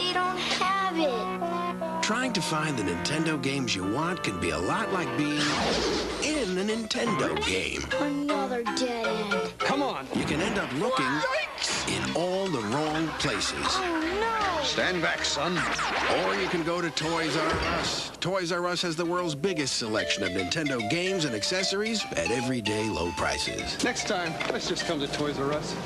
they don't have it. Trying to find the Nintendo games you want can be a lot like being in a Nintendo game. Another dead end. Come on. You can end up looking in all the wrong places. Oh, no. Stand back, son. Or you can go to Toys R Us. Toys R Us has the world's biggest selection of Nintendo games and accessories at everyday low prices. Next time, let's just come to Toys R Us.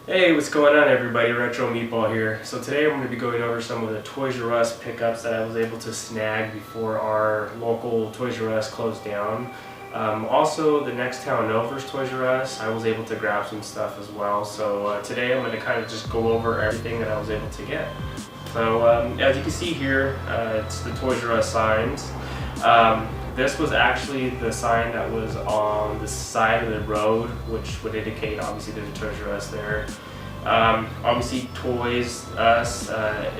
Hey, what's going on everybody? Retro Meatball here. So today I'm going to be going over some of the Toys R Us pickups that I was able to snag before our local Toys R Us closed down. Also, the next town over's Toys R Us, I was able to grab some stuff as well. So today I'm going to kind of just go over everything that I was able to get. So as you can see here, it's the Toys R Us signs. This was actually the sign that was on the side of the road, which would indicate obviously there's a Toys R Us there. Obviously Toys Us,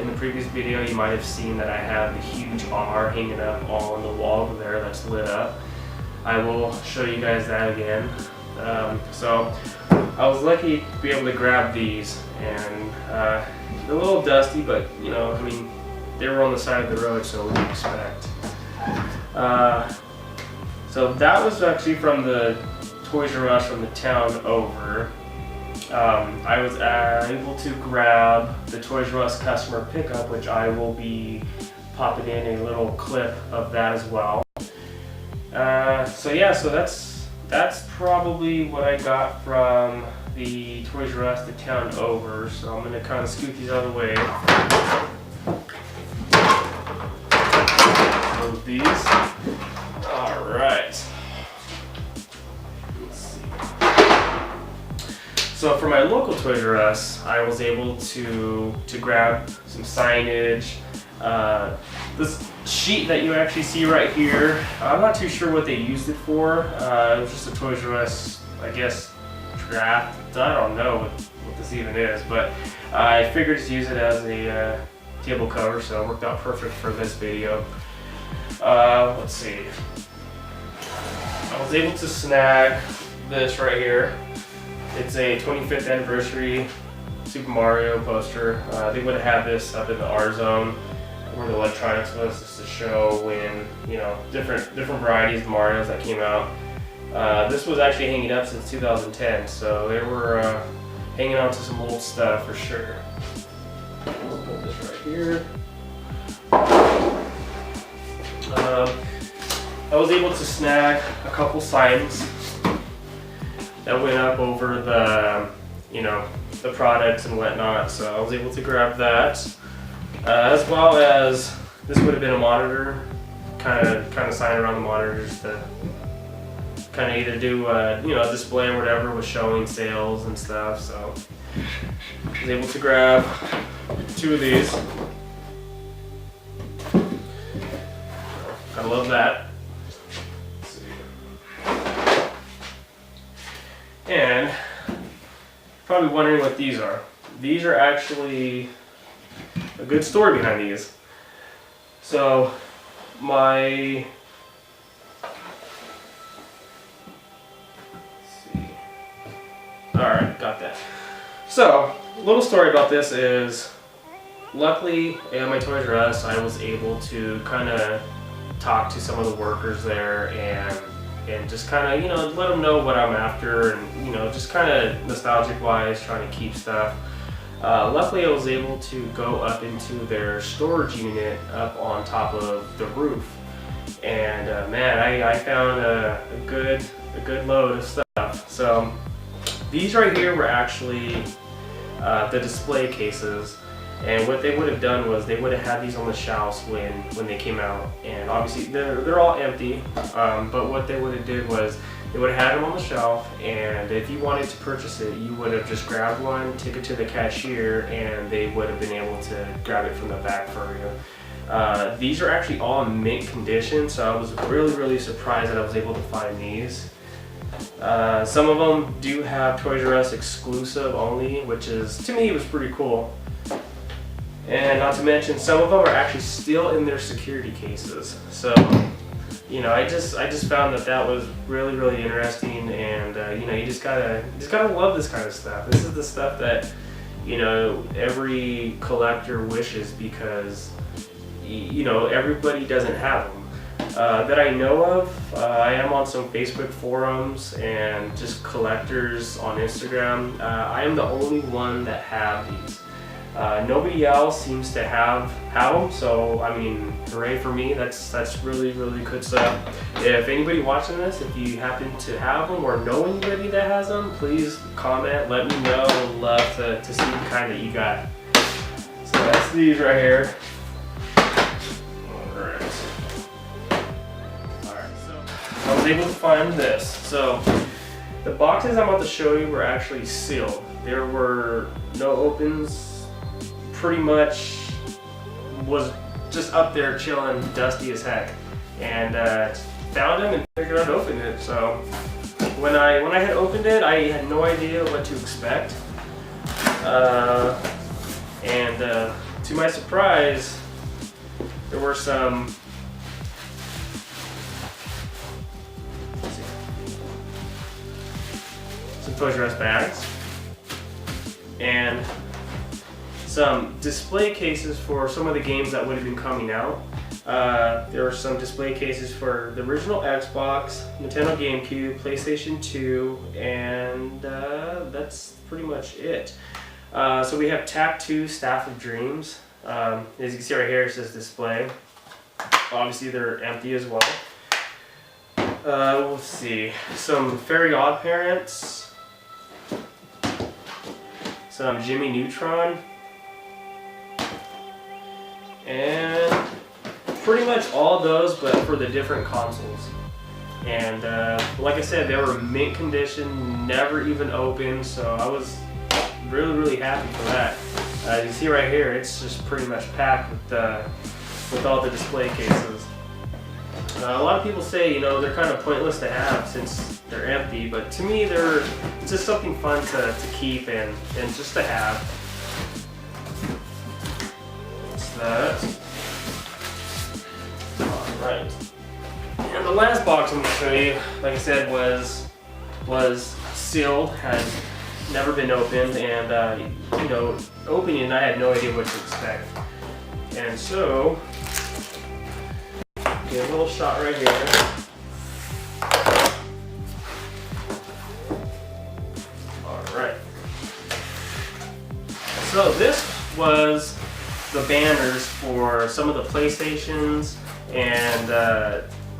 in the previous video you might have seen that I have the huge R hanging up on the wall over there that's lit up. I will show you guys that again. So I was lucky to be able to grab these, and they're a little dusty, but you know, I mean, they were on the side of the road, so what do you expect? So that was actually from the Toys R Us from the town over. I was able to grab the Toys R Us customer pickup, which I will be popping in a little clip of that as well. So yeah, so that's probably what I got from the Toys R Us the town over. So I'm gonna kind of scoot these out of the way. Close these. All right. Let's see. So for my local Toys R Us, I was able to grab some signage. This sheet that you actually see right here, I'm not too sure what they used it for. It was just a Toys R Us, I guess, draft. I don't know what this even is, but I figured to use it as a table cover, so it worked out perfect for this video. Let's see. I was able to snag this right here. It's a 25th anniversary Super Mario poster. They would have had this up in the R zone where the electronics was, just to show when, you know, different varieties of Marios that came out. This was actually hanging up since 2010, so they were hanging on to some old stuff for sure. Let's put this right here. I was able to snag a couple signs that went up over the, you know, the products and whatnot, so I was able to grab that. As well as this would have been a monitor, kind of sign around the monitors to kind of either do you know, display or whatever with showing sales and stuff. So I was able to grab 2 of these. I love that. Let's see. And you're probably wondering what these are. These are actually a good story behind these. So my, let's see. All right, got that. So a little story about this is, luckily at my Toys R Us, I was able to kind of talk to some of the workers there and just kind of, you know, let them know what I'm after, and, you know, just kind of nostalgic wise, trying to keep stuff. Luckily I was able to go up into their storage unit up on top of the roof, and man, I found a good load of stuff. So these right here were actually the display cases, and what they would have done was they would have had these on the shelves when they came out, and obviously they're all empty, but what they would have did was they would have had them on the shelf, and if you wanted to purchase it, you would have just grabbed one, took it to the cashier, and they would have been able to grab it from the back for you. These are actually all in mint condition, so I was really surprised that I was able to find these. Some of them do have Toys R Us exclusive only, which is, to me, was pretty cool. And not to mention, some of them are actually still in their security cases. So I just found that was really, really interesting, and you just gotta love this kind of stuff. This is the stuff that every collector wishes, because everybody doesn't have them. That I know of. I am on some Facebook forums and just collectors on Instagram. I am the only one that have these. Nobody else seems to have them, so I mean, hooray for me. That's really, really good stuff. If anybody watching this, if you happen to have them or know anybody that has them, please comment, let me know. I'd love to see the kind that you got. So that's these right here. I was able to find this. So the boxes I'm about to show you were actually sealed. There were no opens. Pretty much was just up there chilling, dusty as heck, and found them and figured out to open it. So when I had opened it, I had no idea what to expect, and to my surprise, there were some Toys R Us bags and some display cases for some of the games that would have been coming out. There were some display cases for the original Xbox, Nintendo GameCube, PlayStation 2, and that's pretty much it. So we have TAC 2 Staff of Dreams. As you can see right here, it says display. Obviously they're empty as well. Let's see, some Fairy Odd Parents, some Jimmy Neutron, and pretty much all those, but for the different consoles. And like I said, they were mint condition, never even opened, so I was really, really happy for that. As you can see right here, it's just pretty much packed with all the display cases. A lot of people say, they're kind of pointless to have since they're empty, but to me, it's just something fun to keep and just to have. That's that. Alright. And the last box I'm going to show you, like I said, was sealed, had never been opened, and opening it, I had no idea what to expect. And so, get a little shot right here. Alright. So this was the banners for some of the PlayStations and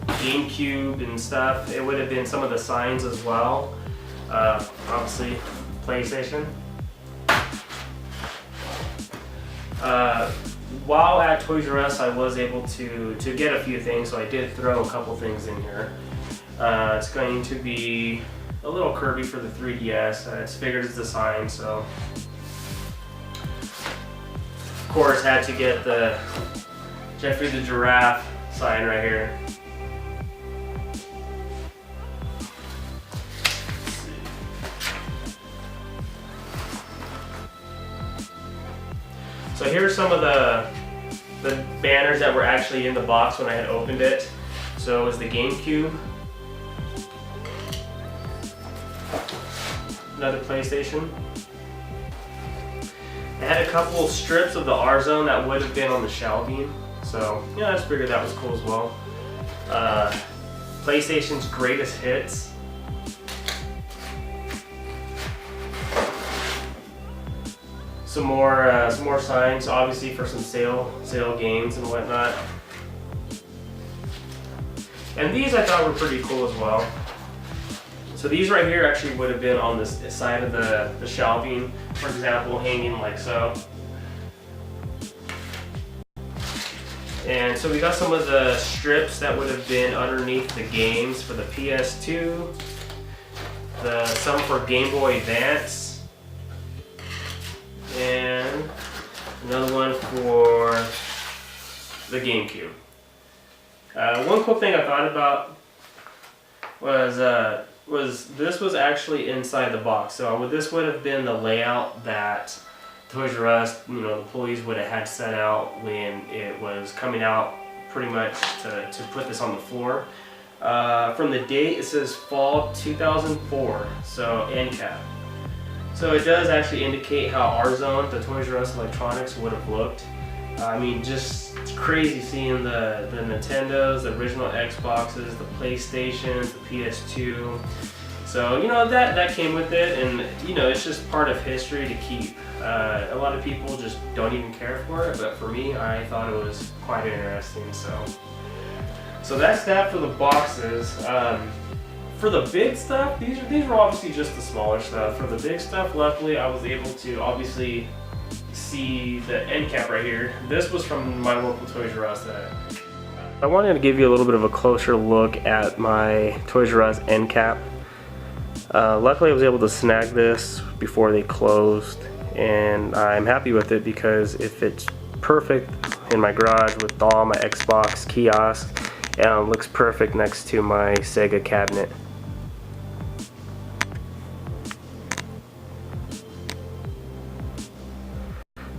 GameCube and stuff. It would have been some of the signs as well. Obviously, PlayStation. While at Toys R Us, I was able to get a few things, so I did throw a couple things in here. It's going to be a little Kirby for the 3DS. It's figured as the sign, so of course had to get the Jeffrey the Giraffe sign right here. So here's some of the banners that were actually in the box when I had opened it. So it was the GameCube, another PlayStation. It had a couple strips of the R-Zone that would have been on the shelving. So yeah, I just figured that was cool as well. PlayStation's Greatest Hits. Some more signs, obviously for some sale games and whatnot. And these I thought were pretty cool as well. So these right here actually would have been on this side of the shelving, for example, hanging like so. And so we got some of the strips that would have been underneath the games for the PS2, some for Game Boy Advance, and another one for the GameCube. One cool thing I thought about was this was actually inside the box. So this would have been the layout that Toys R Us, the employees would have had set out when it was coming out, pretty much to put this on the floor. From the date, it says fall 2004, so end cap. So it does actually indicate how our zone, the Toys R Us electronics, would have looked. I mean, just crazy seeing the Nintendos, the original Xboxes, the PlayStations, the PS2. So, you know, that came with it, and, you know, it's just part of history to keep. A lot of people just don't even care for it, but for me, I thought it was quite interesting, so that's that for the boxes. For the big stuff, these were obviously just the smaller stuff. For the big stuff, luckily, I was able to obviously see the end cap right here. This was from my local Toys R Us. I wanted to give you a little bit of a closer look at my Toys R Us end cap. Luckily, I was able to snag this before they closed, and I'm happy with it because it fits perfect in my garage with all my Xbox kiosks, and it looks perfect next to my Sega cabinet.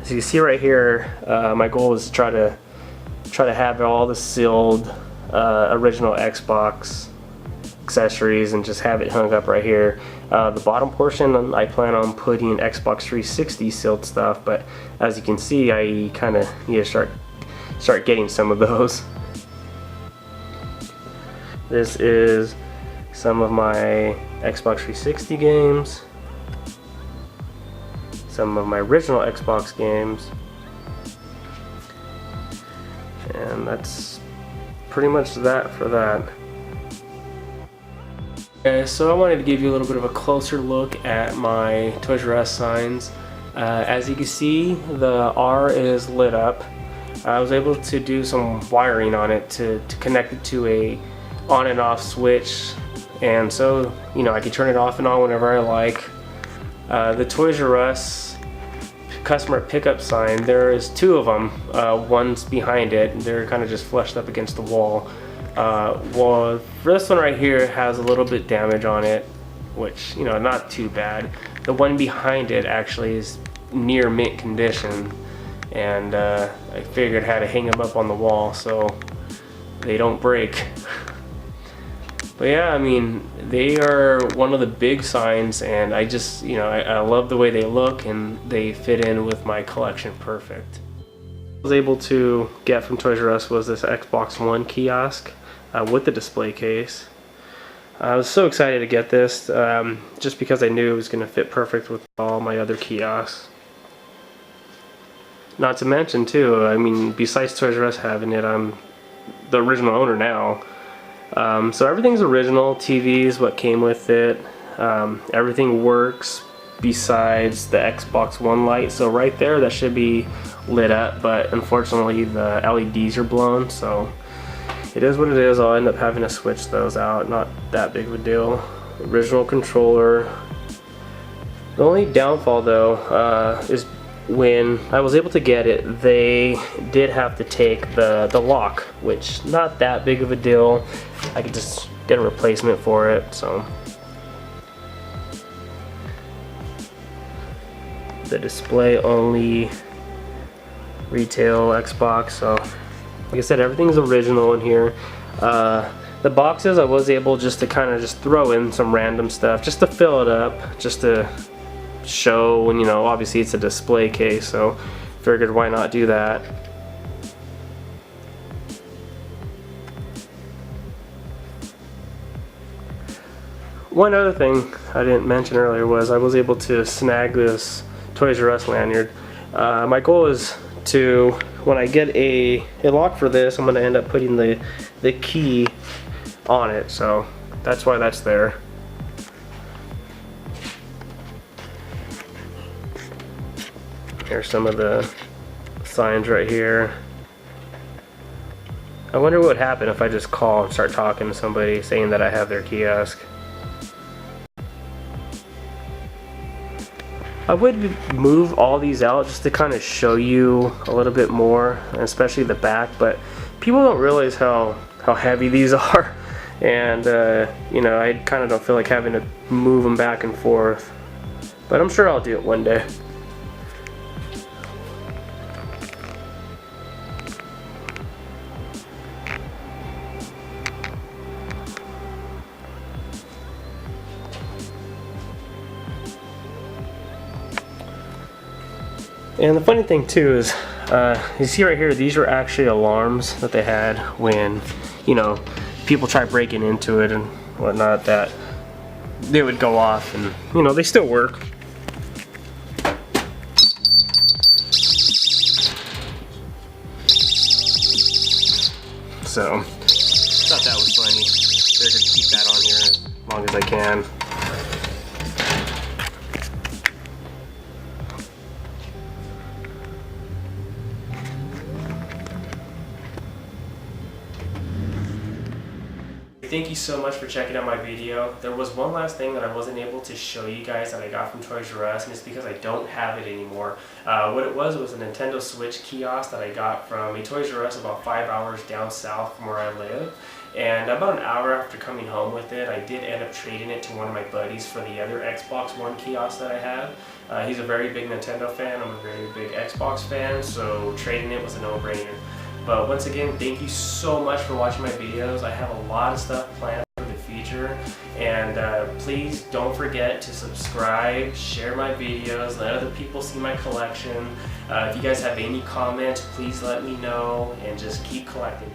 As you see right here, my goal is to try to have all the sealed original Xbox accessories and just have it hung up right here. The bottom portion, I plan on putting Xbox 360 sealed stuff, but as you can see, I kind of need to start getting some of those. This is some of my Xbox 360 games, some of my original Xbox games, and that's pretty much that for that. Okay, so I wanted to give you a little bit of a closer look at my Toys R Us signs. As you can see, the R is lit up. I was able to do some wiring on it to connect it to a on and off switch, and so, you know, I can turn it off and on whenever I like. The Toys R Us customer pickup sign, there is two of them. One's behind it. They're kind of just flushed up against the wall. Well, this one right here has a little bit damage on it, which, you know, not too bad. The one behind it actually is near mint condition, and I figured I had to hang them up on the wall so they don't break. But yeah, I mean, they are one of the big signs, and I just, you know, I love the way they look, and they fit in with my collection perfect. What I was able to get from Toys R Us was this Xbox One kiosk with the display case. I was so excited to get this just because I knew it was going to fit perfect with all my other kiosks. Not to mention too, I mean, besides Toys R Us having it, I'm the original owner now. So everything's original. TV is what came with it. Everything works besides the Xbox One light. So right there, that should be lit up, but unfortunately the LEDs are blown, so it is what it is. I'll end up having to switch those out. Not that big of a deal. Original controller. The only downfall though is when I was able to get it, they did have to take the lock, which not that big of a deal. I could just get a replacement for it. So the display only retail Xbox. So like I said, everything's original in here. The boxes, I was able just to kind of just throw in some random stuff just to fill it up, just to show, and you know, obviously it's a display case, so figured why not do that. One other thing I didn't mention earlier was I was able to snag this Toys R Us lanyard. My goal is to, when I get a lock for this, I'm going to end up putting the key on it, so that's why that's there. Here's some of the signs right here. I wonder what would happen if I just call and start talking to somebody saying that I have their kiosk. I would move all these out just to kind of show you a little bit more, especially the back, but people don't realize how heavy these are, and you know, I kind of don't feel like having to move them back and forth, but I'm sure I'll do it one day. And the funny thing too is, you see right here, these were actually alarms that they had when, you know, people try breaking into it and whatnot, that they would go off, and you know, they still work. So, thought that was funny. Figured to keep that on here as long as I can. Thank you so much for checking out my video. There was one last thing that I wasn't able to show you guys that I got from Toys R Us, and it's because I don't have it anymore. What it was a Nintendo Switch kiosk that I got from a Toys R Us about 5 hours down south from where I live. And about an hour after coming home with it, I did end up trading it to one of my buddies for the other Xbox One kiosk that I have. He's a very big Nintendo fan, I'm a very big Xbox fan, so trading it was a no-brainer. But once again, thank you so much for watching my videos. I have a lot of stuff planned for the future, and please don't forget to subscribe, share my videos, let other people see my collection. If you guys have any comments, please let me know, and just keep collecting.